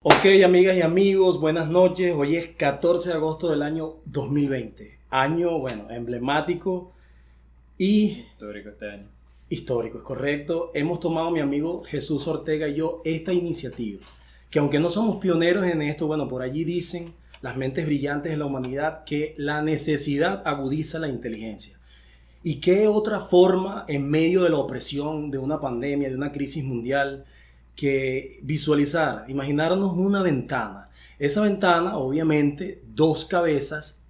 Ok, amigas y amigos, buenas noches. Hoy es 14 de agosto del año 2020. Año, bueno, emblemático y Histórico este año. histórico, es correcto. Hemos tomado, mi amigo Jesús Ortega y yo, esta iniciativa. Que aunque no somos pioneros en esto, bueno, por allí dicen las mentes brillantes de la humanidad que la necesidad agudiza la inteligencia. ¿Y qué otra forma en medio de la opresión, de una pandemia, de una crisis mundial, que visualizar, imaginarnos una ventana? Esa ventana, obviamente, dos cabezas,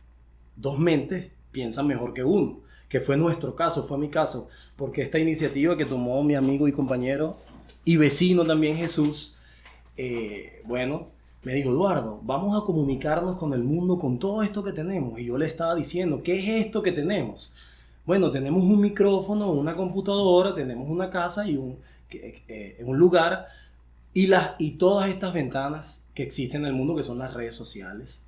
dos mentes piensan mejor que uno, que fue nuestro caso, fue mi caso, porque esta iniciativa que tomó mi amigo y compañero y vecino también Jesús, bueno, me dijo: Eduardo, vamos a comunicarnos con el mundo con todo esto que tenemos. Y yo le estaba diciendo: ¿qué es esto que tenemos? Bueno, tenemos un micrófono, una computadora, tenemos una casa y un lugar y todas estas ventanas que existen en el mundo, que son las redes sociales,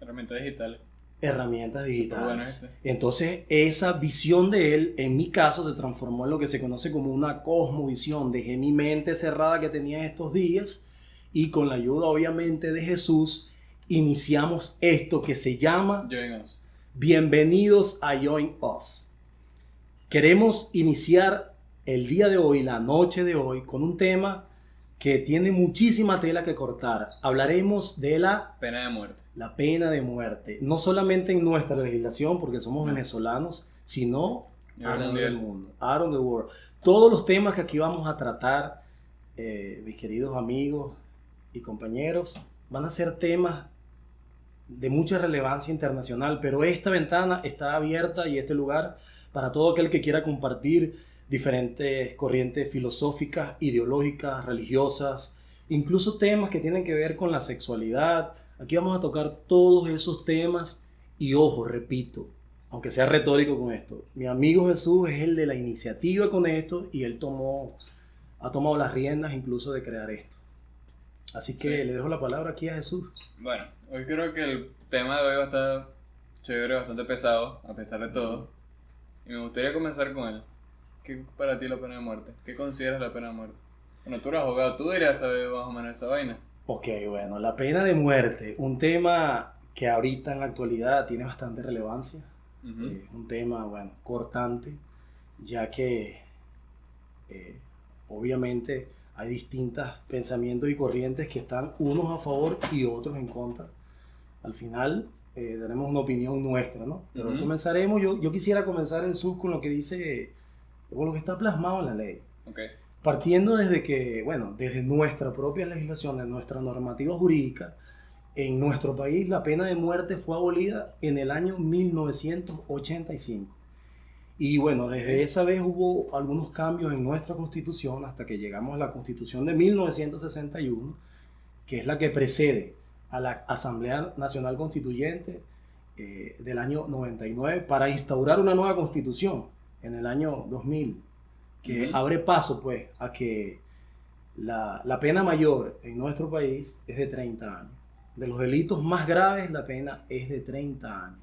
Herramientas digitales. herramientas Súper bueno digitales. este. Entonces, esa visión de él, en mi caso, se transformó en lo que se conoce como una cosmovisión. Dejé mi mente cerrada que tenía estos días y con la ayuda, obviamente, de Jesús, iniciamos esto que se llama Join us. Bienvenidos a Join Us. Queremos iniciar el día de hoy, la noche de hoy, con un tema que tiene muchísima tela que cortar. Hablaremos de la Pena de muerte. pena de muerte, no solamente en nuestra legislación, porque somos venezolanos, sino around the mundo, around the world. Todos los temas que aquí vamos a tratar, mis queridos amigos y compañeros, van a ser temas de mucha relevancia internacional, pero esta ventana está abierta y este lugar para todo aquel que quiera compartir diferentes corrientes filosóficas, ideológicas, religiosas, incluso temas que tienen que ver con la sexualidad. Aquí vamos a tocar todos esos temas y ojo, repito, aunque sea retórico con esto, mi amigo Jesús es el de la iniciativa con esto y él ha tomado las riendas incluso de crear esto. Así que Sí. le dejo la palabra aquí a Jesús. Bueno, hoy creo que el tema de hoy va a estar chévere, bastante pesado, a pesar de todo. Y me gustaría comenzar con él. ¿Qué es para ti la pena de muerte? ¿Qué consideras la pena de muerte? Bueno, tú eres abogado, tú deberías saber más o menos esa vaina. Ok, bueno, la pena de muerte, un tema que ahorita en la actualidad tiene bastante relevancia. Un tema, bueno, cortante, ya que obviamente hay distintos pensamientos y corrientes que están unos a favor y otros en contra. Al final tenemos una opinión nuestra, ¿no? Pero comenzaremos, yo quisiera comenzar en sus con lo que dice, con lo que está plasmado en la ley. Okay. Partiendo desde que, bueno, desde nuestra propia legislación, de nuestra normativa jurídica, en nuestro país la pena de muerte fue abolida en el año 1985. Y bueno, desde esa vez hubo algunos cambios en nuestra constitución hasta que llegamos a la constitución de 1961, que es la que precede a la Asamblea Nacional Constituyente del año 99 para instaurar una nueva constitución en el año 2000, que abre paso pues a que la pena mayor en nuestro país es de 30 años. De los delitos más graves la pena es de 30 años.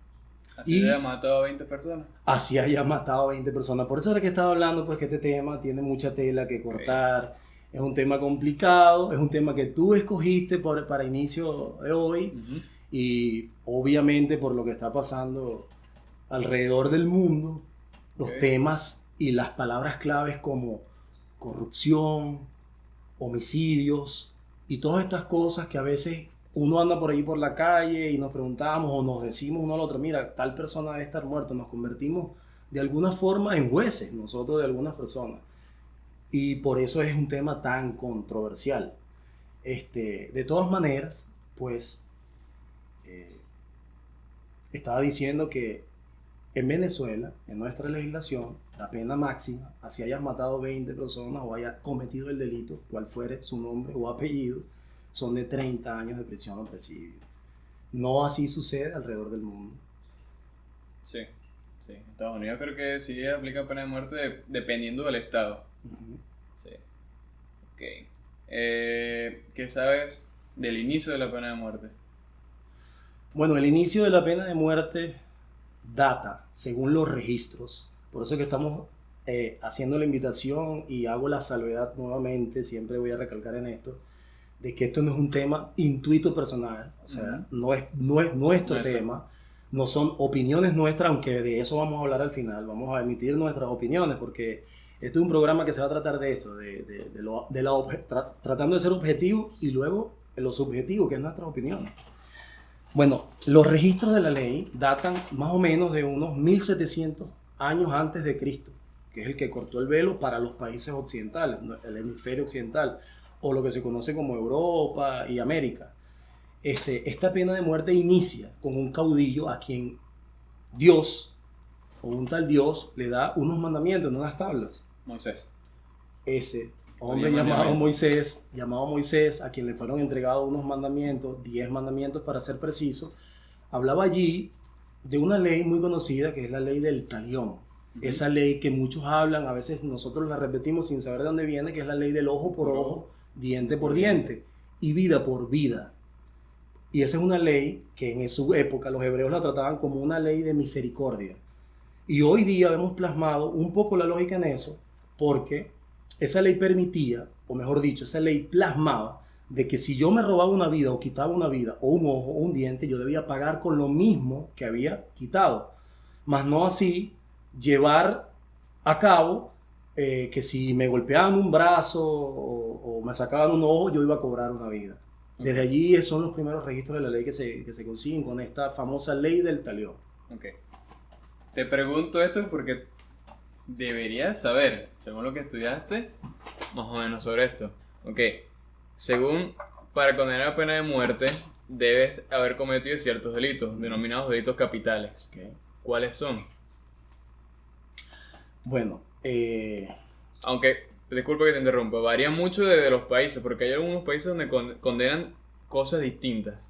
Así haya matado a 20 personas. Así haya matado a 20 personas. Por eso es que estaba hablando pues que este tema tiene mucha tela que cortar. Okay. Es un tema complicado, es un tema que tú escogiste para inicio de hoy. Y obviamente por lo que está pasando alrededor del mundo, los temas y las palabras claves como corrupción, homicidios y todas estas cosas que a veces uno anda por ahí por la calle y nos preguntamos o nos decimos uno al otro: mira, tal persona debe estar muerto. Nos convertimos de alguna forma en jueces nosotros de algunas personas, y por eso es un tema tan controversial. De todas maneras, pues estaba diciendo que en Venezuela, en nuestra legislación, la pena máxima, así hayas matado 20 personas o hayas cometido el delito, cual fuere su nombre o apellido, son de 30 años de prisión o presidio. No así sucede alrededor del mundo. Sí, sí. En Estados Unidos creo que sí aplica pena de muerte dependiendo del estado. Sí. Ok. ¿Qué sabes del inicio de la pena de muerte? Bueno, el inicio de la pena de muerte data, según los registros, por eso es que estamos haciendo la invitación y hago la salvedad nuevamente, siempre voy a recalcar en esto, de que esto no es un tema intuito personal, o sea, no es nuestro tema, no son opiniones nuestras, aunque de eso vamos a hablar al final, vamos a emitir nuestras opiniones, porque este es un programa que se va a tratar de eso, tratando de ser objetivo y luego lo subjetivo, que es nuestra opinión. Bueno, los registros de la ley datan más o menos de unos 1700 años antes de Cristo, que es el que cortó el velo para los países occidentales, el hemisferio occidental, o lo que se conoce como Europa y América. Esta pena de muerte inicia con un caudillo a quien Dios, o un tal Dios, le da unos mandamientos en unas tablas. Moisés. Ese hombre llamado Moisés, a quien le fueron entregados unos mandamientos, 10 mandamientos para ser preciso, hablaba allí de una ley muy conocida que es la ley del talión. Esa ley que muchos hablan, a veces nosotros la repetimos sin saber de dónde viene, que es la ley del ojo por ojo, diente por diente y vida por vida. Y esa es una ley que en su época los hebreos la trataban como una ley de misericordia. Y hoy día hemos plasmado un poco la lógica en eso, porque esa ley permitía, o mejor dicho, esa ley plasmaba de que si yo me robaba una vida o quitaba una vida o un ojo o un diente, yo debía pagar con lo mismo que había quitado. Más no así llevar a cabo que si me golpeaban un brazo o me sacaban un ojo, yo iba a cobrar una vida. Desde allí son los primeros registros de la ley que se consiguen con esta famosa ley del talión. Ok. Te pregunto esto porque deberías saber, según lo que estudiaste, más o menos sobre esto. Ok. Según, para condenar a pena de muerte, debes haber cometido ciertos delitos, denominados delitos capitales. Okay. ¿Cuáles son? Bueno, aunque, disculpa que te interrumpa, varía mucho de los países, porque hay algunos países donde condenan cosas distintas.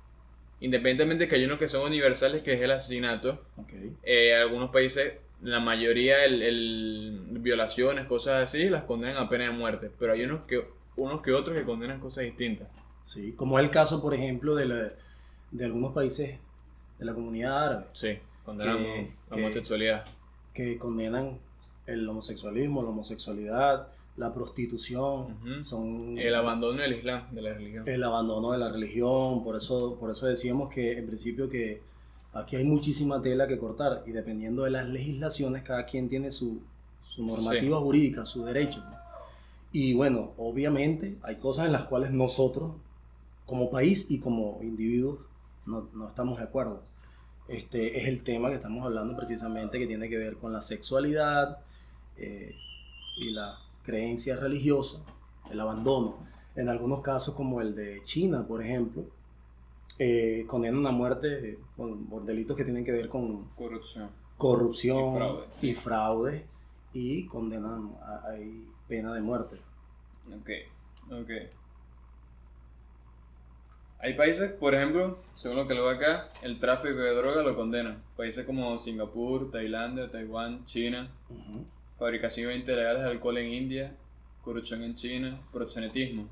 Independientemente de que hay unos que son universales, que es el asesinato. Okay. Algunos países, la mayoría, violaciones, cosas así, las condenan a pena de muerte. Pero hay unos que otros que condenan cosas distintas. Sí, como es el caso, por ejemplo, de algunos países de la comunidad árabe. Sí, condenan la homosexualidad. Que condenan el homosexualismo, la homosexualidad, la prostitución, el abandono del Islam, de la religión. El abandono de la religión, por eso decíamos que en principio que aquí hay muchísima tela que cortar y dependiendo de las legislaciones cada quien tiene su normativa jurídica, su derecho. Y bueno, obviamente hay cosas en las cuales nosotros como país y como individuos no estamos de acuerdo. Este es el tema que estamos hablando precisamente, que tiene que ver con la sexualidad y la creencia religiosa, el abandono. En algunos casos, como el de China, por ejemplo, condenan a muerte por delitos que tienen que ver con corrupción y fraude, y condenan a pena de muerte. Ok. Hay países, por ejemplo, según lo que leo acá, el tráfico de droga lo condenan. Países como Singapur, Tailandia, Taiwán, China. Fabricación ilegal de alcohol en India, corrupción en China, proxenetismo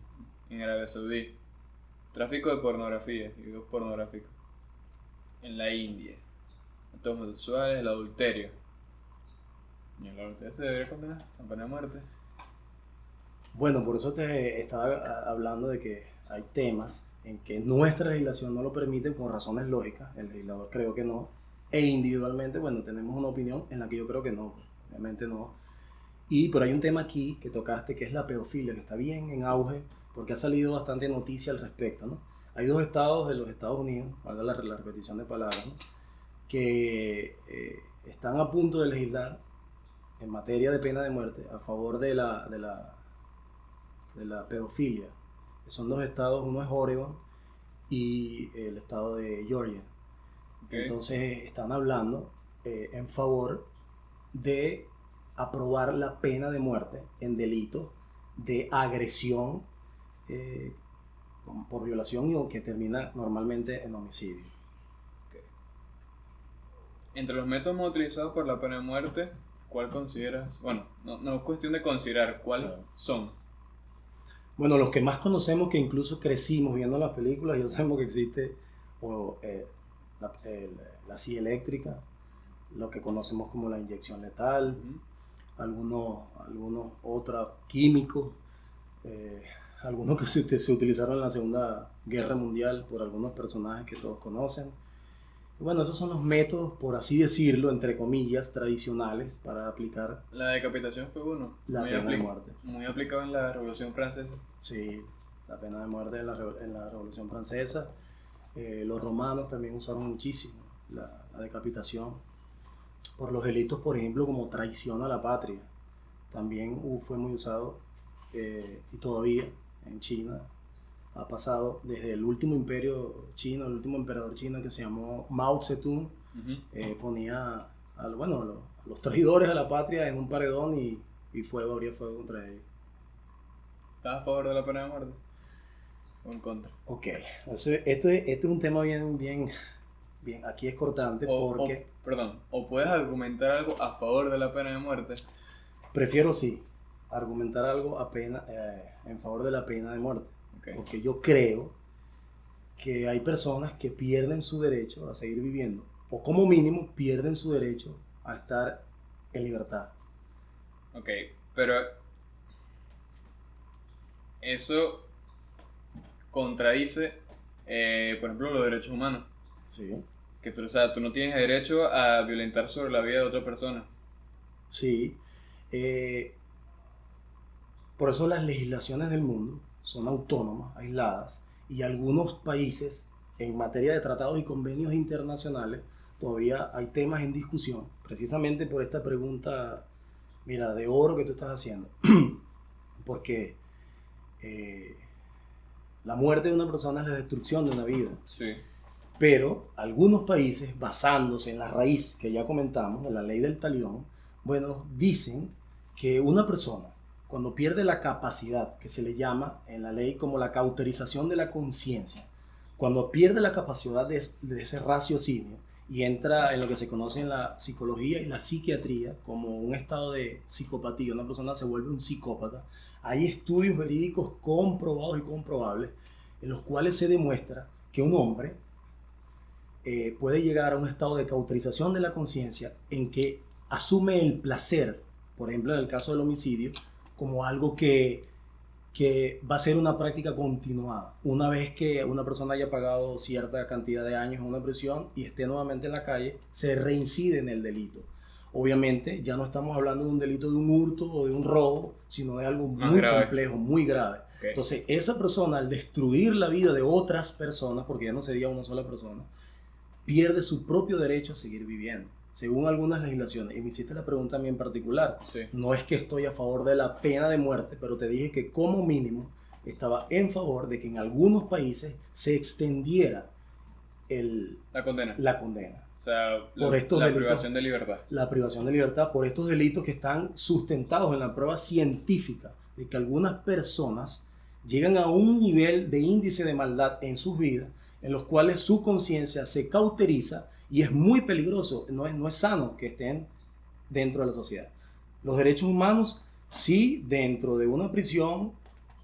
en Arabia Saudí, tráfico de pornografía y videos pornográficos en la India, actos homosexuales, el adulterio. ¿Y el adulterio se debería condenar a pena de muerte? Bueno, por eso te estaba hablando de que hay temas en que nuestra legislación no lo permite por razones lógicas, el legislador creo que no, e individualmente, bueno, tenemos una opinión en la que yo creo que no. Obviamente no. Pero hay un tema aquí que tocaste, que es la pedofilia, que está bien en auge, porque ha salido bastante noticia al respecto, ¿no? Hay 2 estados de los Estados Unidos, valga la repetición de palabras, ¿no?, que están a punto de legislar en materia de pena de muerte a favor de la pedofilia. Son 2 estados, uno es Oregon y el estado de Georgia. Okay. Entonces están hablando en favor de aprobar la pena de muerte en delitos de agresión por violación y que termina normalmente en homicidio. Okay. Entre los métodos utilizados por la pena de muerte, ¿cuál consideras? Bueno, no es cuestión de considerar, ¿cuáles son? Bueno, los que más conocemos, que incluso crecimos viendo las películas, ya sabemos que existe la silla eléctrica, lo que conocemos como la inyección letal, algunos otros químicos, algunos que se utilizaron en la Segunda Guerra Mundial por algunos personajes que todos conocen. Bueno, esos son los métodos, por así decirlo, entre comillas, tradicionales para aplicar La decapitación fue uno. la Muy pena de muerte. muy aplicado en la Revolución Francesa. Sí, la pena de muerte en la Revolución Francesa. Los romanos también usaron muchísimo la decapitación por los delitos, por ejemplo, como traición a la patria. También fue muy usado y todavía en China ha pasado desde el último imperio chino, el último emperador chino que se llamó Mao Zedong, ponía a los traidores a la patria en un paredón y abría fuego contra ellos. ¿Estás a favor de la pena de muerte? ¿O en contra? Ok, esto es un tema bien, aquí es cortante porque O puedes argumentar algo a favor de la pena de muerte. prefiero sí argumentar algo en favor de la pena de muerte. Okay. Porque yo creo que hay personas que pierden su derecho a seguir viviendo, o como mínimo pierden su derecho a estar en libertad. Ok, pero eso contradice, por ejemplo, los derechos humanos. Sí. Que tú no tienes derecho a violentar sobre la vida de otra persona. Sí. Por eso las legislaciones del mundo son autónomas, aisladas, y algunos países en materia de tratados y convenios internacionales todavía hay temas en discusión, precisamente por esta pregunta, mira, de oro que tú estás haciendo. Porque la muerte de una persona es la destrucción de una vida. Sí. Pero algunos países, basándose en la raíz que ya comentamos, en la ley del talión, bueno, dicen que una persona, cuando pierde la capacidad, que se le llama en la ley como la cauterización de la conciencia, cuando pierde la capacidad de ese raciocinio y entra en lo que se conoce en la psicología y la psiquiatría como un estado de psicopatía, una persona se vuelve un psicópata, hay estudios verídicos comprobados y comprobables en los cuales se demuestra que un hombre puede llegar a un estado de cauterización de la conciencia en que asume el placer, por ejemplo en el caso del homicidio, como algo que va a ser una práctica continuada. Una vez que una persona haya pagado cierta cantidad de años en una prisión y esté nuevamente en la calle, se reincide en el delito. Obviamente ya no estamos hablando de un delito de un hurto o de un robo, sino de algo muy complejo, muy grave. Okay. Entonces esa persona, al destruir la vida de otras personas, porque ya no sería una sola persona, pierde su propio derecho a seguir viviendo, según algunas legislaciones. Y me hiciste la pregunta a mí en particular. Sí. No es que estoy a favor de la pena de muerte, pero te dije que como mínimo estaba en favor de que en algunos países se extendiera la condena. O sea, la privación de libertad. La privación de libertad por estos delitos que están sustentados en la prueba científica de que algunas personas llegan a un nivel de índice de maldad en sus vidas en los cuales su conciencia se cauteriza y es muy peligroso, no es sano que estén dentro de la sociedad. Los derechos humanos sí, dentro de una prisión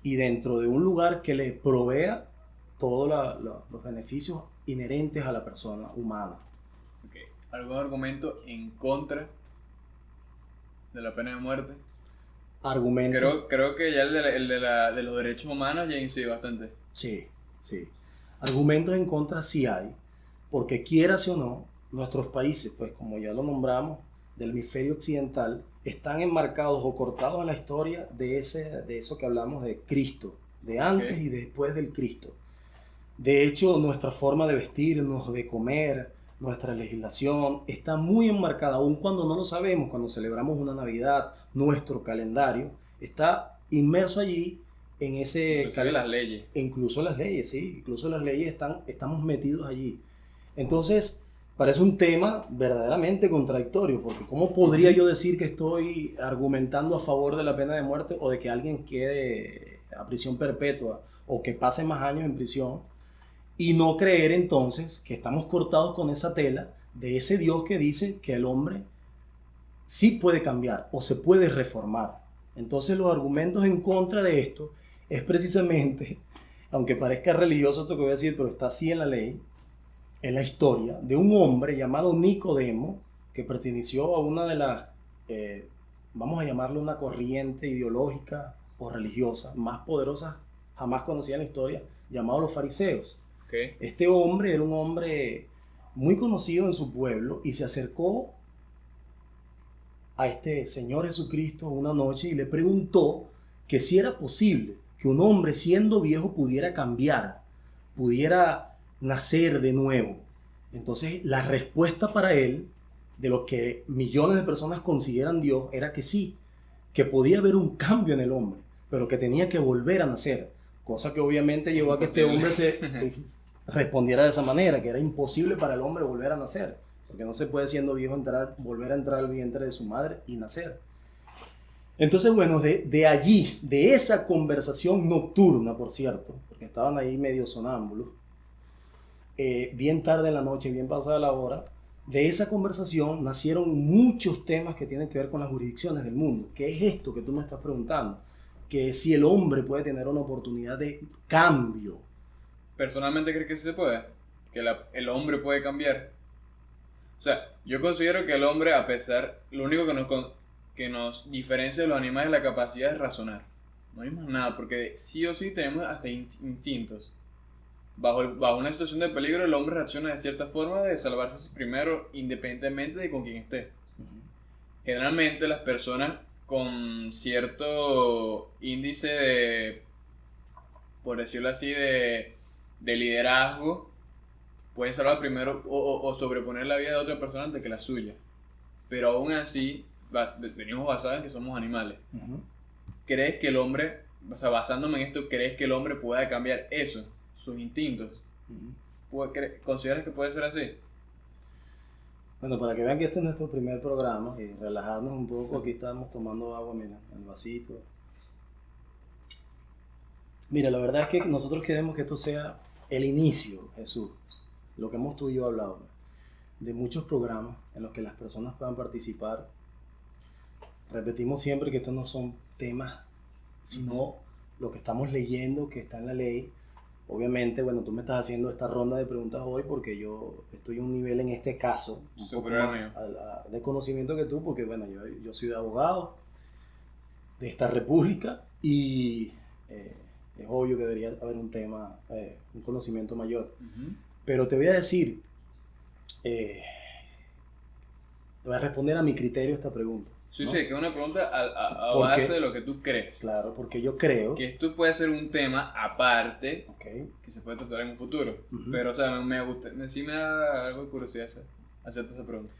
y dentro de un lugar que le provea todos los beneficios inherentes a la persona humana. Okay. ¿Algún argumento en contra de la pena de muerte? Creo que ya el de los derechos humanos ya incide bastante. Sí. Argumentos en contra sí hay, porque quieras o no, nuestros países, pues como ya lo nombramos, del hemisferio occidental, están enmarcados o cortados en la historia de eso que hablamos de Cristo, de antes y después del Cristo. De hecho, nuestra forma de vestirnos, de comer, nuestra legislación está muy enmarcada, aun cuando no lo sabemos, cuando celebramos una Navidad, nuestro calendario está inmerso allí en ese... las leyes. Incluso las leyes, sí. Incluso las leyes estamos metidos allí. Entonces, parece un tema verdaderamente contradictorio, porque ¿cómo podría yo decir que estoy argumentando a favor de la pena de muerte o de que alguien quede a prisión perpetua o que pase más años en prisión y no creer entonces que estamos cortados con esa tela de ese Dios que dice que el hombre sí puede cambiar o se puede reformar? Entonces los argumentos en contra de esto es precisamente, aunque parezca religioso esto que voy a decir, pero está así en la ley, en la historia de un hombre llamado Nicodemo, que perteneció a una de las vamos a llamarlo una corriente ideológica o religiosa más poderosa jamás conocida en la historia, llamado los fariseos. Okay. Este hombre era un hombre muy conocido en su pueblo y se acercó a este Señor Jesucristo una noche y le preguntó que si era posible que un hombre siendo viejo pudiera cambiar, pudiera nacer de nuevo. Entonces la respuesta para él, de lo que millones de personas consideran Dios, era que sí, que podía haber un cambio en el hombre, pero que tenía que volver a nacer, cosa que obviamente llevó a que este hombre se respondiera de esa manera, que era imposible para el hombre volver a nacer, porque no se puede siendo viejo volver a entrar al vientre de su madre y nacer. Entonces, bueno, de allí, de esa conversación nocturna, por cierto, porque estaban ahí medio sonámbulos, bien tarde en la noche, bien pasada la hora, de esa conversación nacieron muchos temas que tienen que ver con las jurisdicciones del mundo. ¿Qué es esto que tú me estás preguntando? Que si el hombre puede tener una oportunidad de cambio. ¿Personalmente crees que sí se puede? ¿Que el hombre puede cambiar? O sea, yo considero que el hombre, a pesar, lo único que nos diferencia de los animales es la capacidad de razonar. No hay más nada, porque sí o sí tenemos hasta instintos. Bajo una situación de peligro, el hombre reacciona de cierta forma de salvarse primero, independientemente de con quién esté. Generalmente las personas con cierto índice de, por decirlo así, de liderazgo, pueden salvar primero o sobreponer la vida de otra persona antes que la suya. Pero aún así, venimos basados en que somos animales. ¿Crees que el hombre, o sea, basándome en esto, crees que el hombre pueda cambiar eso? Sus instintos. ¿Consideras que puede ser así? Bueno, para que vean que este es nuestro primer programa y relajarnos un poco, aquí estamos tomando agua, mira, el vasito. Mira, la verdad es que nosotros queremos que esto sea el inicio, Jesús, lo que hemos tú y yo hablado, de muchos programas en los que las personas puedan participar. Repetimos siempre que estos no son temas, sino lo que estamos leyendo, que está en la ley. Obviamente, bueno, tú me estás haciendo esta ronda de preguntas hoy porque yo estoy a un nivel en este caso un poco más de conocimiento que tú, porque bueno, yo soy abogado de esta república y es obvio que debería haber un tema, un conocimiento mayor. Pero te voy a decir, te voy a responder a mi criterio esta pregunta. Sí, ¿no? sí, que es una pregunta a base de lo que tú crees. Claro, porque yo creo que esto puede ser un tema aparte, okay, que se puede tratar en un futuro. Pero, o sea, me gusta, sí me da algo de curiosidad hacerte esa pregunta.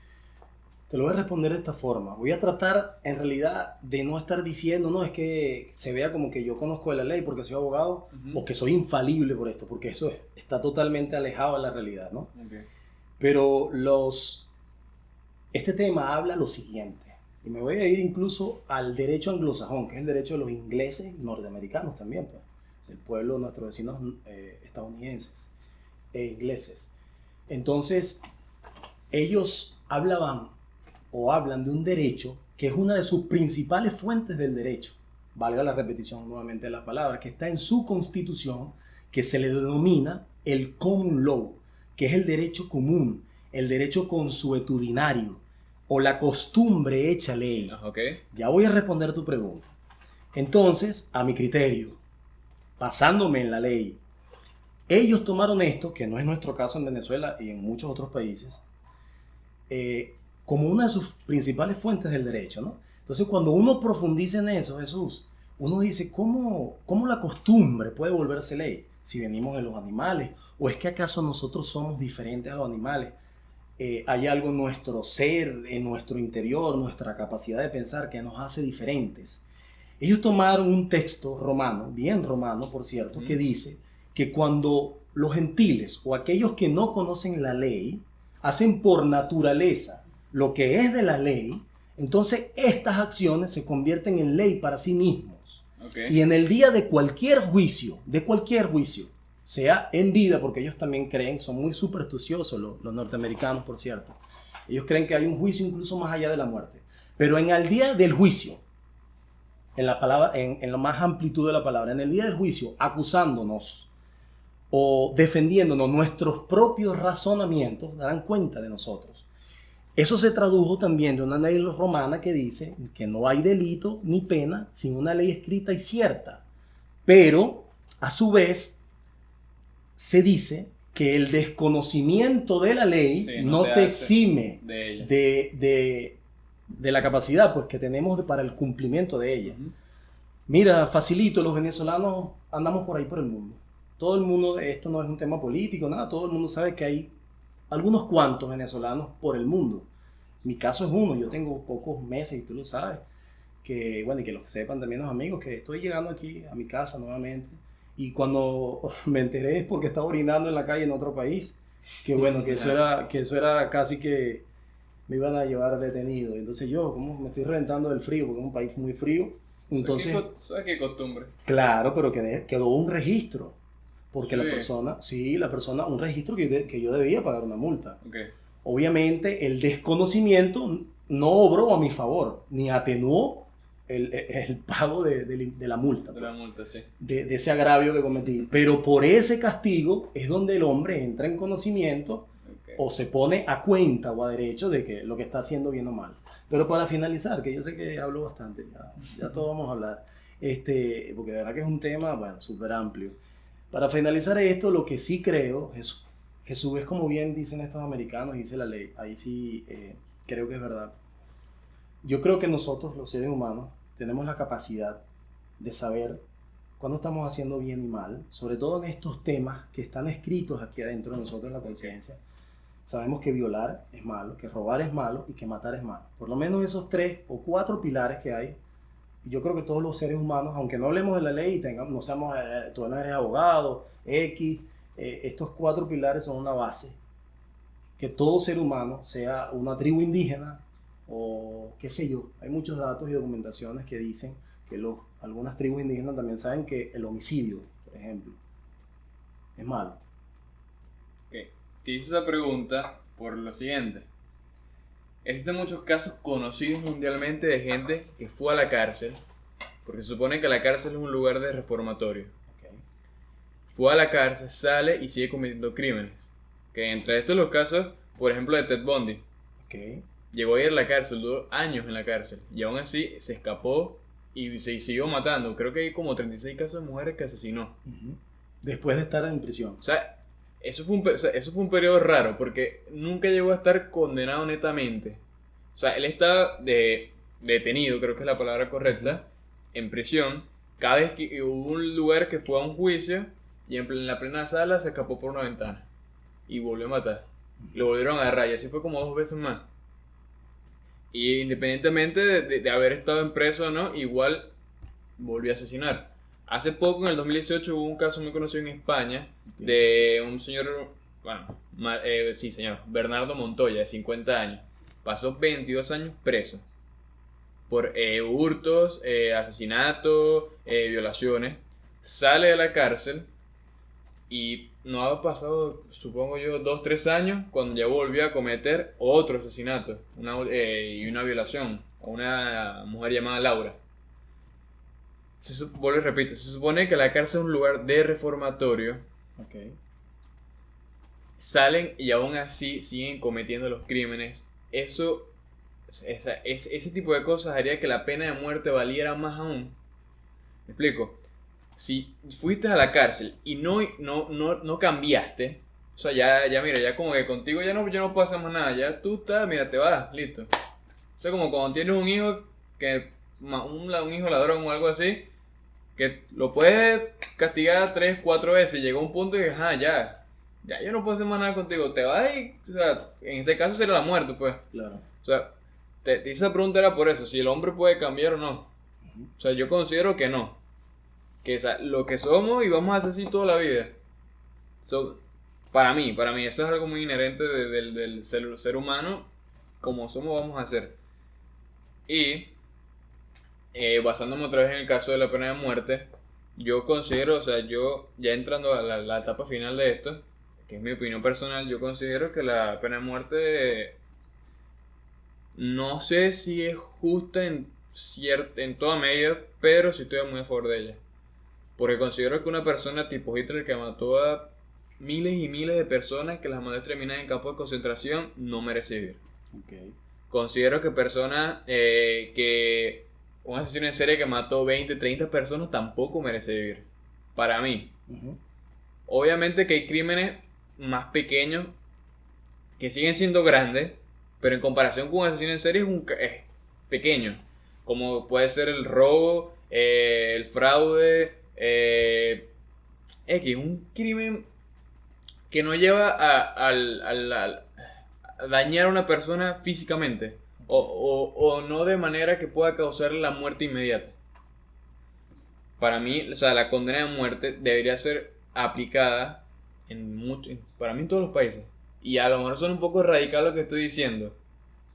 Te lo voy a responder de esta forma. Voy a tratar, en realidad, de no estar diciendo, no, es que se vea como que yo conozco de la ley porque soy abogado, o que soy infalible por esto, porque eso está totalmente alejado de la realidad, ¿no? Okay. Pero este tema habla lo siguiente. Y me voy a ir incluso al derecho anglosajón, que es el derecho de los ingleses, norteamericanos también, pues, del pueblo de nuestros vecinos estadounidenses e ingleses. Entonces, ellos hablan de un derecho que es una de sus principales fuentes del derecho, valga la repetición nuevamente de la palabra, que está en su constitución, que se le denomina el common law, que es el derecho común, el derecho consuetudinario, o la costumbre hecha ley. Okay. Ya voy a responder tu pregunta. Entonces, a mi criterio, basándome en la ley, ellos tomaron esto, que no es nuestro caso en Venezuela y en muchos otros países, como una de sus principales fuentes del derecho, ¿no? Entonces, cuando uno profundiza en eso, Jesús, uno dice, ¿cómo la costumbre puede volverse ley? Si venimos de los animales, ¿o es que acaso nosotros somos diferentes a los animales? Hay algo en nuestro ser, en nuestro interior, nuestra capacidad de pensar que nos hace diferentes. Ellos tomaron un texto romano, bien romano por cierto, que dice que cuando los gentiles o aquellos que no conocen la ley hacen por naturaleza lo que es de la ley, entonces estas acciones se convierten en ley para sí mismos. Okay. Y en el día de cualquier juicio, sea en vida, porque ellos también creen, son muy supersticiosos los norteamericanos, por cierto. Ellos creen que hay un juicio incluso más allá de la muerte. Pero en el día del juicio, en la más amplitud de la palabra, en el día del juicio, acusándonos o defendiéndonos, nuestros propios razonamientos darán cuenta de nosotros. Eso se tradujo también de una ley romana que dice que no hay delito ni pena sin una ley escrita y cierta. Pero, a su vez, se dice que el desconocimiento de la ley Sí, no te exime de ella. de la capacidad pues, que tenemos para el cumplimiento de ella. Ujú. Mira, facilito, los venezolanos andamos por ahí por el mundo. Todo el mundo, esto no es un tema político, nada, todo el mundo sabe que hay algunos cuantos venezolanos por el mundo. Mi caso es uno, yo tengo pocos meses y tú lo sabes. Que, bueno, y que lo sepan también los amigos, que estoy llegando aquí a mi casa nuevamente. Y cuando me enteré es porque estaba orinando en la calle en otro país. Que bueno, que eso era casi que me iban a llevar detenido. Entonces yo, como me estoy reventando del frío, porque es un país muy frío. Entonces, ¿Sabes qué costumbre? claro, pero quedó un registro. Porque Sí. la persona, un registro que yo debía pagar una multa. Ok. Obviamente el desconocimiento no obró a mi favor, ni atenuó el pago de la multa, De la multa, sí. de ese agravio que cometí. Pero por ese castigo es donde el hombre entra en conocimiento Ok. o se pone a cuenta o a derecho de que lo que está haciendo bien o mal. Pero para finalizar, que yo sé que hablo bastante, ya todos vamos a hablar, porque de verdad que es un tema, bueno, súper amplio. Para finalizar esto, lo que sí creo, Jesús es como bien dicen estos americanos, dice la ley, ahí sí creo que es verdad. Yo creo que nosotros, los seres humanos, tenemos la capacidad de saber cuándo estamos haciendo bien y mal, sobre todo en estos temas que están escritos aquí adentro de nosotros en la conciencia. Sabemos que violar es malo, que robar es malo y que matar es malo. Por lo menos esos 3 o 4 pilares que hay. Yo creo que todos los seres humanos, aunque no hablemos de la ley y no seamos, tú no eres abogado, estos 4 pilares son una base. Que todo ser humano, sea una tribu indígena o qué sé yo, hay muchos datos y documentaciones que dicen que algunas tribus indígenas también saben que el homicidio, por ejemplo, es malo. Ok. Te hice esa pregunta por lo siguiente. Existen muchos casos conocidos mundialmente de gente que fue a la cárcel, porque se supone que la cárcel es un lugar de reformatorio. Okay. Fue a la cárcel, sale y sigue cometiendo crímenes. Que entre estos los casos, por ejemplo, de Ted Bundy. Okay. Llegó a ir a la cárcel, duró años en la cárcel, y aún así se escapó y se siguió matando. Creo que hay como 36 casos de mujeres que asesinó. Uh-huh. Después de estar en prisión. O sea, eso fue un periodo raro, porque nunca llegó a estar condenado netamente. O sea, él estaba detenido, creo que es la palabra correcta, en prisión. Cada vez que hubo un lugar que fue a un juicio, y en la plena sala se escapó por una ventana. Y volvió a matar. Lo volvieron a agarrar, y así fue como 2 veces más. Y independientemente de haber estado en preso o no, igual volvió a asesinar. Hace poco, en el 2018, hubo un caso muy conocido en España de un señor, bueno, sí señor, Bernardo Montoya, de 50 años. Pasó 22 años preso por hurtos, asesinatos, violaciones. Sale de la cárcel y no ha pasado, supongo yo, 2-3 años cuando ya volvió a cometer otro asesinato y una violación a una mujer llamada Laura. Vuelvo y repito, se supone que la cárcel es un lugar de reformatorio. Okay. Salen y aún así siguen cometiendo los crímenes. Ese tipo de cosas haría que la pena de muerte valiera más aún. ¿Me explico? Si fuiste a la cárcel y no cambiaste, o sea, ya mira, ya como que contigo ya no pasa más nada, ya tú estás, mira, te vas, listo. O sea, como cuando tienes un hijo un hijo ladrón o algo así, que lo puedes castigar 3-4 veces, llegó un punto y ya yo no puedo hacer más nada contigo, te vas y, o sea, en este caso sería la muerte, pues. Claro. O sea, esa pregunta era por eso, si el hombre puede cambiar o no. O sea, yo considero que no. Que, o sea, lo que somos y vamos a hacer así toda la vida. Para mí, eso es algo muy inherente del ser humano. Como somos, vamos a hacer. Y, basándome otra vez en el caso de la pena de muerte, yo considero, o sea, yo ya entrando a la etapa final de esto, que es mi opinión personal, yo considero que la pena de muerte no sé si es justa en toda medida, pero sí estoy muy a favor de ella. Porque considero que una persona tipo Hitler, que mató a miles y miles de personas, que las mandó a exterminar en campos de concentración, no merece vivir. Okay. Considero que personas que un asesino en serie que mató 20, 30 personas tampoco merece vivir. Para mí. Ujú. Obviamente que hay crímenes más pequeños que siguen siendo grandes, pero en comparación con un asesino en serie es pequeño. Como puede ser el robo, el fraude, un crimen que no lleva a dañar a una persona físicamente o no de manera que pueda causar la muerte inmediata. Para mí, o sea, la condena de muerte debería ser aplicada para mí en todos los países. Y a lo mejor suena un poco radical lo que estoy diciendo.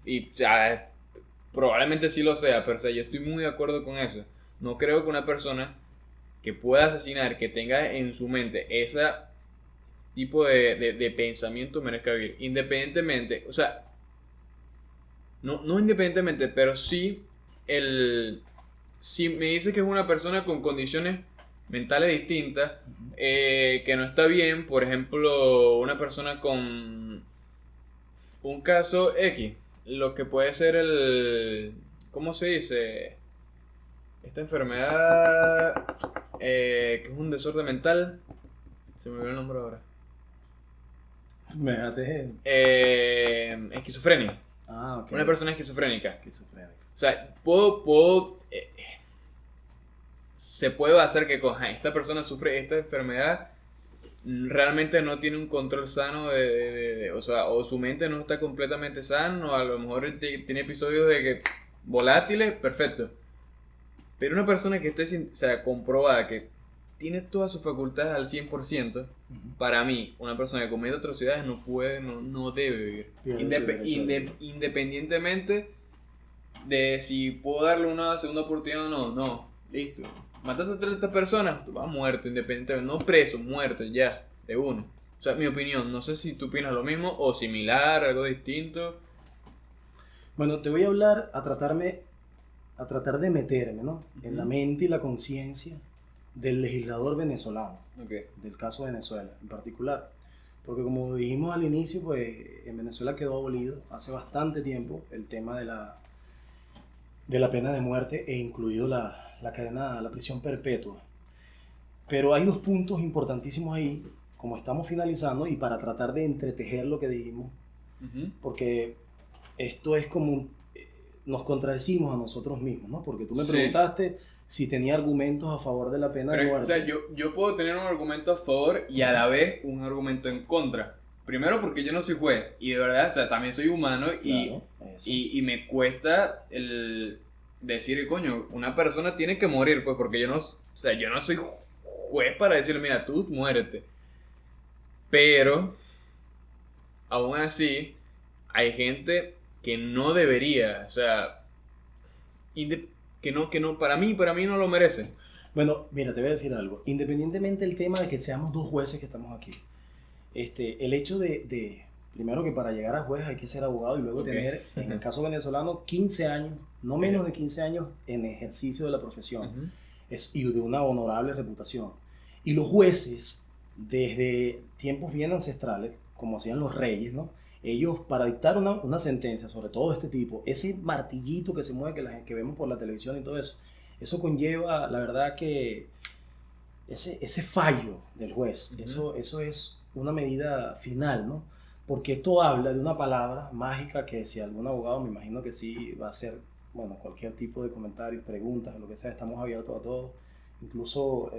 Y o sea, probablemente sí lo sea, pero o sea, yo estoy muy de acuerdo con eso. No creo que una persona que pueda asesinar, que tenga en su mente ese tipo de pensamiento merezca vivir. Independientemente, o sea, no independientemente, pero sí si me dice que es una persona con condiciones mentales distintas, Ujú. que no está bien, por ejemplo, una persona con un caso X, lo que puede ser ¿cómo se dice? Esta enfermedad que es un desorden mental, se me olvidó el nombre ahora. Me dejaste. Esquizofrenia. Ah, ok. Una persona esquizofrénica. Esquizofrénico. O sea, se puede basar que esta persona sufre esta enfermedad, realmente no tiene un control sano o sea, o su mente no está completamente sana, o a lo mejor tiene episodios de que volátiles, perfecto. Pero una persona que esté o sea, comprobada que tiene todas sus facultades al 100%, Ujú. para mí, una persona que comete atrocidades no debe vivir. Pierde su derecho de vivir. Independientemente de si puedo darle una segunda oportunidad o no, no, listo. Mataste a 30 personas, tú vas muerto, independientemente, no preso, muerto, ya, de uno. O sea, mi opinión, no sé si tú opinas lo mismo o similar, algo distinto. Bueno, te voy a hablar a tratar de meterme, ¿no? En la Ujú. mente y la conciencia del legislador venezolano, Ok. del caso Venezuela en particular. Porque como dijimos al inicio, pues en Venezuela quedó abolido hace bastante tiempo el tema de la pena de muerte e incluido la cadena, la prisión perpetua. Pero hay dos puntos importantísimos ahí, como estamos finalizando, y para tratar de entretejer lo que dijimos, Ujú. porque esto es como nos contradecimos a nosotros mismos, ¿no? Porque tú me Sí. preguntaste si tenía argumentos a favor de la pena de Pero, o muerte. sea, yo puedo tener un argumento a favor y a la vez un argumento en contra. Primero porque yo no soy juez y de verdad, o sea, también soy humano Claro, eso. y me cuesta el decir, coño, una persona tiene que morir, pues porque yo no soy juez para decirle, mira, tú muérete. Pero, aún así, hay gente que no debería, o sea, para mí no lo merece. Bueno, mira, te voy a decir algo. Independientemente del tema de que seamos dos jueces que estamos aquí, el hecho primero que para llegar a juez hay que ser abogado y luego Ok. tener, en el caso venezolano, 15 años, no menos de 15 años en ejercicio de la profesión Ujú. y de una honorable reputación. Y los jueces, desde tiempos bien ancestrales, como hacían los reyes, ¿no? Ellos, para dictar una sentencia, sobre todo de este tipo, ese martillito que se mueve, que vemos por la televisión y todo eso conlleva, la verdad, que ese fallo del juez, Ujú. eso es una medida final, ¿no? Porque esto habla de una palabra mágica que si algún abogado, me imagino que sí va a hacer, bueno, cualquier tipo de comentarios, preguntas, lo que sea, estamos abiertos a todo, incluso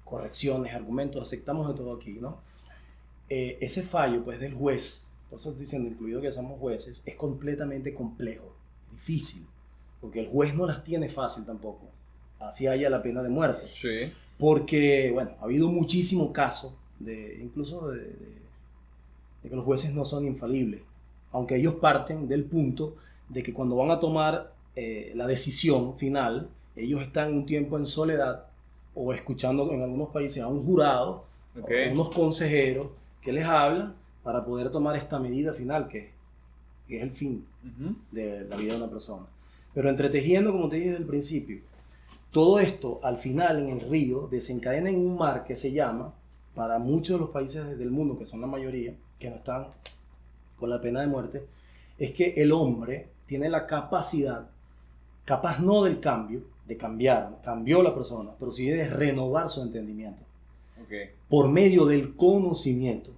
correcciones, argumentos, aceptamos de todo aquí, ¿no? Ese fallo, pues, del juez, por eso estoy diciendo, incluido que somos jueces, es completamente complejo, difícil, porque el juez no las tiene fácil tampoco, así haya la pena de muerte. Sí. Porque, bueno, ha habido muchísimos casos, incluso de que los jueces no son infalibles, aunque ellos parten del punto de que cuando van a tomar la decisión final, ellos están un tiempo en soledad o escuchando en algunos países a un jurado Ok. o unos consejeros que les hablan para poder tomar esta medida final que es el fin Ujú. de la vida de una persona. Pero entretejiendo, como te dije desde el principio, todo esto, al final, en el río, desencadena en un mar que se llama, para muchos de los países del mundo, que son la mayoría, que no están con la pena de muerte, es que el hombre tiene la capacidad, capaz no del cambio, de cambiar, cambió la persona, pero sí de renovar su entendimiento. Okay. Por medio del conocimiento,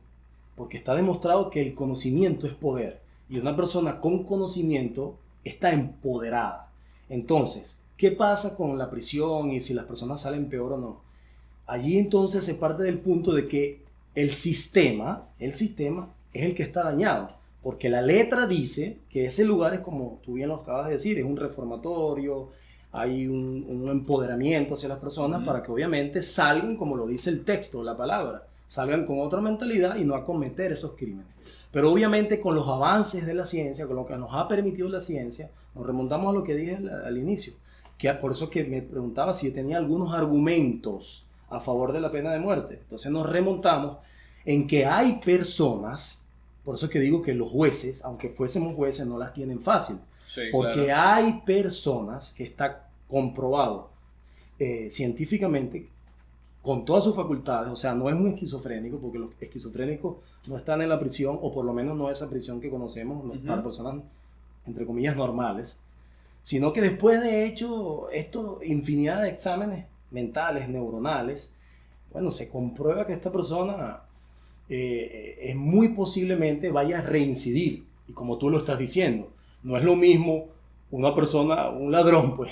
porque está demostrado que el conocimiento es poder y una persona con conocimiento está empoderada. Entonces, ¿qué pasa con la prisión y si las personas salen peor o no? Allí entonces se parte del punto de que el sistema es el que está dañado, porque la letra dice que ese lugar es, como tú bien lo acabas de decir, es un reformatorio, hay un empoderamiento hacia las personas para que obviamente salgan, como lo dice el texto, la palabra, salgan con otra mentalidad y no a cometer esos crímenes. Pero obviamente con los avances de la ciencia, con lo que nos ha permitido la ciencia, nos remontamos a lo que dije al inicio, que por eso que me preguntaba si tenía algunos argumentos a favor de la pena de muerte. Entonces nos remontamos en que hay personas, por eso que digo que los jueces, aunque fuésemos jueces, no las tienen fácil. Sí, porque claro. hay personas que está comprobado científicamente con todas sus facultades, o sea, no es un esquizofrénico, porque los esquizofrénicos no están en la prisión, o por lo menos no esa prisión que conocemos para personas, entre comillas, normales, sino que después de hecho esto, infinidad de exámenes mentales, neuronales, bueno, se comprueba que esta persona es muy posiblemente vaya a reincidir, y como tú lo estás diciendo, no es lo mismo una persona, un ladrón, pues,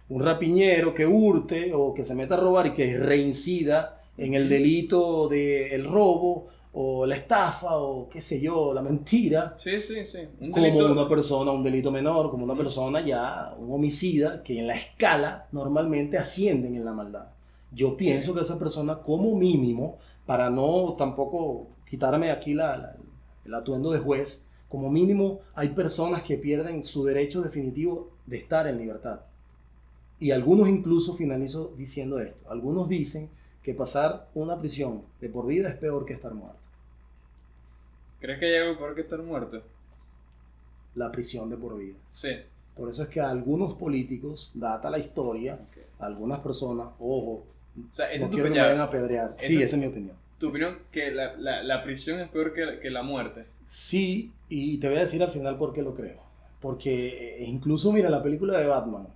un rapiñero que hurte o que se meta a robar y que reincida en el delito del robo o la estafa o qué sé yo, la mentira. Sí, sí, sí. Como una persona, un delito menor, como una persona ya, un homicida, que en la escala normalmente ascienden en la maldad. Yo pienso que esa persona, como mínimo, para no tampoco quitarme aquí el atuendo de juez, como mínimo hay personas que pierden su derecho definitivo de estar en libertad. Y algunos incluso, finalizo diciendo esto, algunos dicen que pasar una prisión de por vida es peor que estar muerto. ¿Crees que hay algo peor que estar muerto? La prisión de por vida. Sí. Por eso es que a algunos políticos, data la historia, a algunas personas, ojo, o sea, no quiero que me vayan a apedrear. Sí, esa es mi opinión. ¿Tu opinión que la prisión es peor que la muerte? Sí, y te voy a decir al final por qué lo creo. Porque incluso, mira, la película de Batman,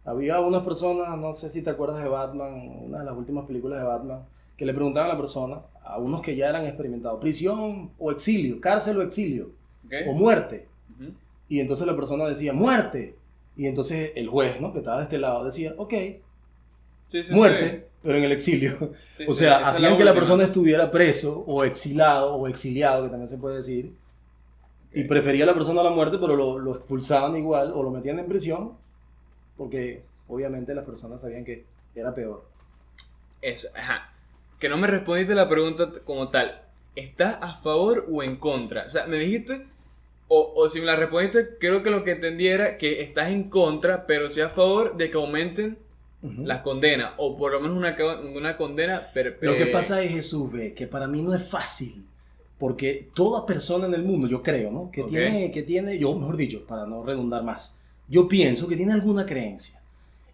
había unas personas, no sé si te acuerdas de Batman, una de las últimas películas de Batman, que le preguntaban a la persona, a unos que ya eran experimentados, prisión o exilio, cárcel o exilio, Okay. o muerte. Uh-huh. Y entonces la persona decía, muerte. Y entonces el juez, ¿no?, que estaba de este lado, decía, ok, sí, muerte, sí. pero en el exilio. Sí, o sea, hacían que la persona última. estuviera preso o exilado o exiliado, que también se puede decir. Okay. Y prefería a la persona a la muerte, pero lo expulsaban igual o lo metían en prisión, porque obviamente las personas sabían que era peor. Eso, ajá. Que no me respondiste la pregunta como tal. ¿Estás a favor o en contra? O sea, me dijiste, o si me la respondiste, creo que lo que entendí era que estás en contra, pero sí a favor de que aumenten las condenas, o por lo menos una condena Lo que pasa es, Jesús, ve, que para mí no es fácil, porque toda persona en el mundo, yo creo, ¿no?, que tiene, yo, mejor dicho, para no redundar más, yo pienso que tiene alguna creencia.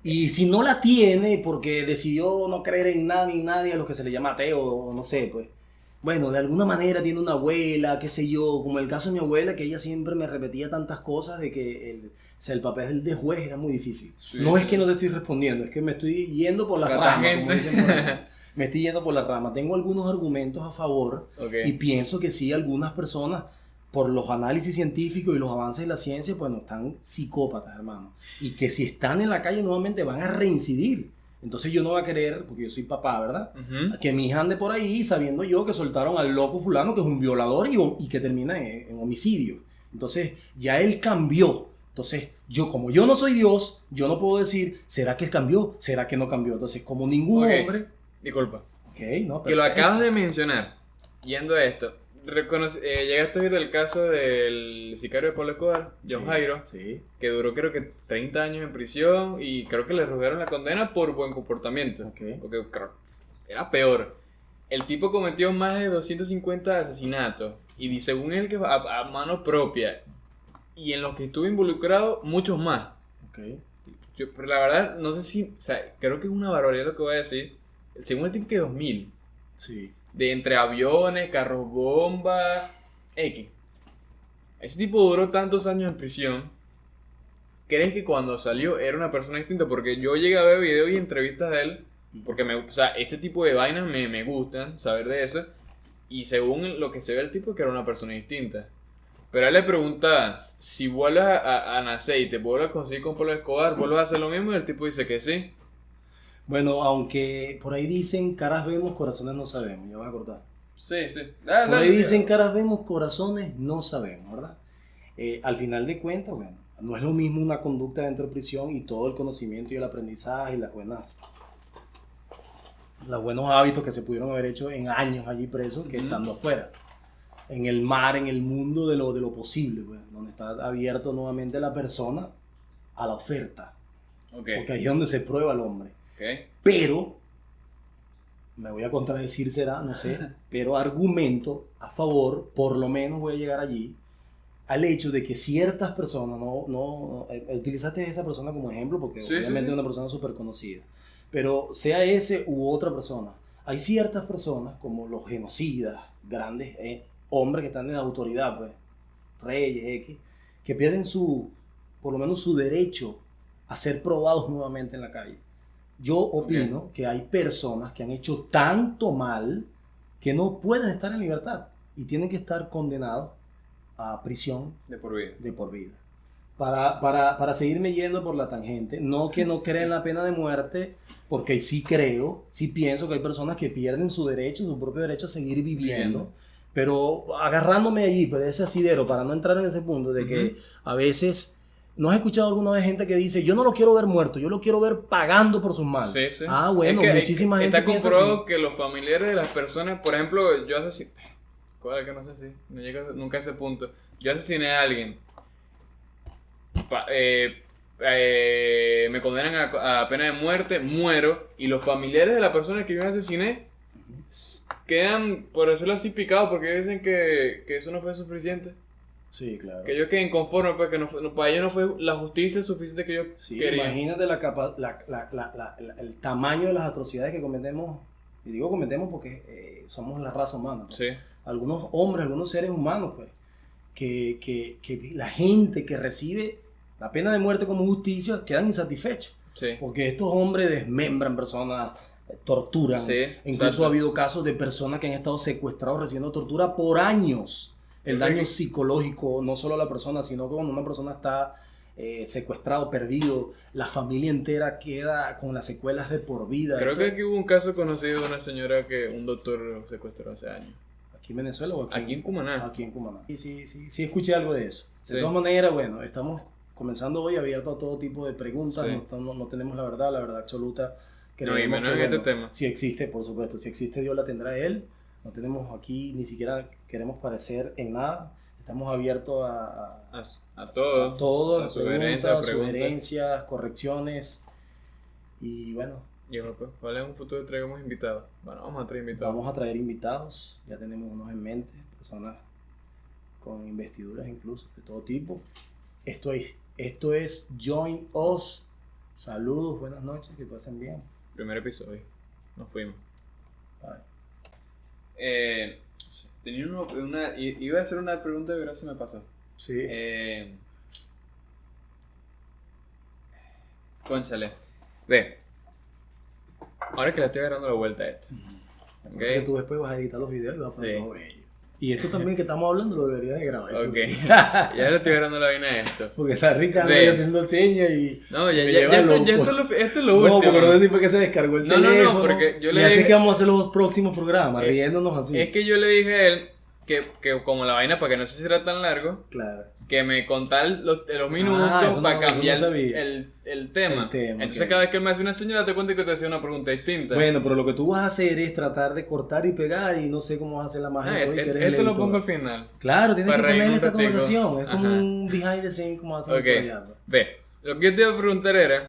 Y si no la tiene porque decidió no creer en nada ni nadie, a lo que se le llama ateo, o no sé, pues, bueno, de alguna manera tiene una abuela, qué sé yo, como el caso de mi abuela, que ella siempre me repetía tantas cosas de que el papel de juez era muy difícil. Sí, no es que no te estoy respondiendo, es que me estoy yendo por las ramas, como dicen por ahí. Me estoy yendo por las ramas. Tengo algunos argumentos a favor y pienso que sí, algunas personas, por los análisis científicos y los avances de la ciencia, pues no están psicópatas, hermano. Y que si están en la calle nuevamente van a reincidir. Entonces yo no voy a querer, porque yo soy papá, ¿verdad? Que mi hija ande por ahí sabiendo yo que soltaron al loco fulano que es un violador y que termina en homicidio. Entonces ya él cambió. Entonces yo, como yo no soy Dios, yo no puedo decir, ¿será que cambió? ¿Será que no cambió? Entonces, como ningún hombre... Disculpa. No, que lo acabas de mencionar, yendo a esto. Llegaste a oír del caso del sicario de Pablo Escobar, John Jairo, que duró creo que 30 años en prisión y creo que le redujeron la condena por buen comportamiento, porque era peor. El tipo cometió más de 250 asesinatos y según él que a mano propia, y en los que estuvo involucrado muchos más. Pero la verdad no sé si, o sea, creo que es una barbaridad lo que voy a decir. Según el tipo que 2000. Sí. De entre aviones, carros bomba, X. ese tipo duró tantos años en prisión. ¿Crees que cuando salió era una persona distinta? Porque yo llegué a ver videos y entrevistas de él, porque o sea, ese tipo de vainas me gustan, saber de eso. Y según lo que se ve el tipo, que era una persona distinta. Pero a él le preguntas, si vuelves a nacer y te vuelves a conseguir con Pablo Escobar, ¿vuelves a hacer lo mismo? Y el tipo dice que sí. Bueno, aunque por ahí dicen caras vemos, corazones no sabemos, ya vas a cortar. Sí, sí. Por ahí dicen caras vemos, corazones no sabemos, ¿verdad? Al final de cuentas, bueno, no es lo mismo una conducta dentro de prisión y todo el conocimiento y el aprendizaje y los buenos hábitos que se pudieron haber hecho en años allí presos que estando afuera. En el mar, en el mundo de lo posible, pues, donde está abierto nuevamente la persona a la oferta. Okay. Porque ahí es donde se prueba al hombre. Okay. Pero, me voy a contradecir, será, no sé, pero argumento a favor, por lo menos voy a llegar allí, al hecho de que ciertas personas, utilizaste a esa persona como ejemplo porque sí, obviamente es una persona súper conocida, pero sea ese u otra persona, hay ciertas personas como los genocidas, grandes hombres que están en la autoridad, pues, reyes, X, que pierden por lo menos su derecho a ser probados nuevamente en la calle. Yo opino que hay personas que han hecho tanto mal que no pueden estar en libertad y tienen que estar condenados a prisión de por vida. De por vida. Para seguirme yendo por la tangente, no que no creen la pena de muerte, porque sí pienso que hay personas que pierden su propio derecho a seguir viviendo. Pero agarrándome allí, pues, de ese asidero, para no entrar en ese punto de que a veces, ¿no has escuchado alguna vez gente que dice, yo no lo quiero ver muerto, yo lo quiero ver pagando por sus males? Sí, sí. Ah, bueno, muchísima gente está piensa comprobado así. que los familiares de las personas, por ejemplo, yo asesiné, ¿cuál que no sé si? No llega nunca a ese punto. Yo asesiné a alguien, me condenan a pena de muerte, muero, y los familiares de la persona que yo asesiné quedan, por decirlo así, picados porque dicen que eso no fue suficiente. Sí, claro. Que ellos queden conformes, porque para ellos no fue la justicia suficiente que yo quería. Imagínate el tamaño de las atrocidades que cometemos, y digo cometemos porque somos la raza humana. Pues. Sí. Algunos hombres, algunos seres humanos, pues, que la gente que recibe la pena de muerte como justicia quedan insatisfechos. Sí. Porque estos hombres desmembran personas, torturan. Sí, incluso exacto. ha habido casos de personas que han estado secuestrados recibiendo tortura por años. El daño psicológico, no solo a la persona, sino que cuando una persona está secuestrado, perdido, la familia entera queda con las secuelas de por vida. Creo que aquí hubo un caso conocido de una señora que un doctor lo secuestró hace años. ¿Aquí en Venezuela o aquí? Aquí en Cumaná. Aquí en Cumaná. Sí, escuché algo de eso. De Sí. todas maneras, bueno, estamos comenzando hoy abierto a todo tipo de preguntas. Sí. No tenemos la verdad absoluta. No, y menos en este tema. Si existe, por supuesto, si existe Dios la tendrá él. No tenemos aquí, ni siquiera queremos parecer en nada. Estamos abiertos A todo. a sugerencias, correcciones. Y bueno. Y pues, ¿cuál es un futuro traigamos invitados? Bueno, vamos a traer invitados. Vamos a traer invitados. Ya tenemos unos en mente. Personas con investiduras incluso, de todo tipo. Esto es Join Us. Saludos, buenas noches, que pasen bien. Primer episodio. Nos fuimos. Bye. Tenía iba a hacer una pregunta, pero ahora se me pasó. Sí. Cónchale. Ve. Ahora que le estoy agarrando la vuelta a esto. Porque tú después vas a editar los videos y vas a poner todo bello. Y esto también que estamos hablando lo deberías de grabar. Ok. Ya le estoy agarrando la vaina a esto. Porque está Ricardo ahí haciendo señas y... No, esto es lo último. No, porque no sé si fue que se descargó el teléfono. No, porque yo le y así dije... que vamos a hacer los próximos programas, riéndonos así. Es que yo le dije a él que como la vaina, para que no se hiciera tan largo, claro, que me contara los minutos para cambiar el tema. Entonces okay. Cada vez que él me hace una señal, date cuenta que te hacía una pregunta distinta. Bueno, pero lo que tú vas a hacer es tratar de cortar y pegar y no sé cómo vas a hacer la magia. Esto lo pongo al final. Claro, tienes que ponerle esta conversación. conversación. Es como un behind the scenes como hacen Ve, lo que yo te iba a preguntar era